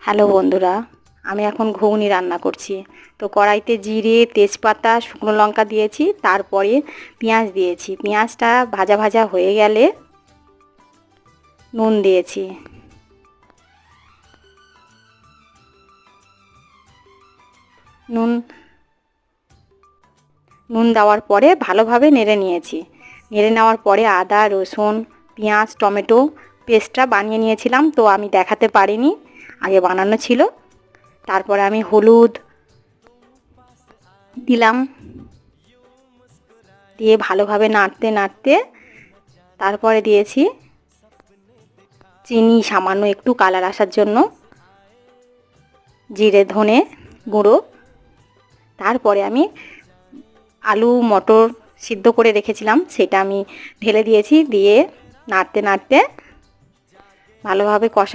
Hello বন্ধুরা, আমি এখন ঘুগনি রান্না করছি। তো কড়াইতে জিরে, তেজপাতা, শুকনো লঙ্কা দিয়েছি, তারপরে পেঁয়াজ দিয়েছি। পেঁয়াজটা ভাজা ভাজা হয়ে গেলে নুন দিয়েছি। নুন নুন দেওয়ার পরে ভালোভাবে নেড়ে নিয়েছি। নেড়ে নেওয়ার পরে আদা, রসুন, পেঁয়াজ, টমেটো পেস্টটা বানিয়ে নিয়েছিলাম, তো আমি দেখাতে পারিনি, আগে বানানো ছিল। তারপরে আমি হলুদ দিলাম, দিয়ে ভালোভাবে নাড়তে নাড়তে তারপরে দিয়েছি চিনি, সামান্য একটু কালার আসার জন্য, জিরে ধনে গুঁড়ো। তারপরে আমি আলু মটর সিদ্ধ করে রেখেছিলাম, সেটা আমি ঢেলে দিয়েছি, দিয়ে নাড়তে নাড়তে ভালোভাবে কষা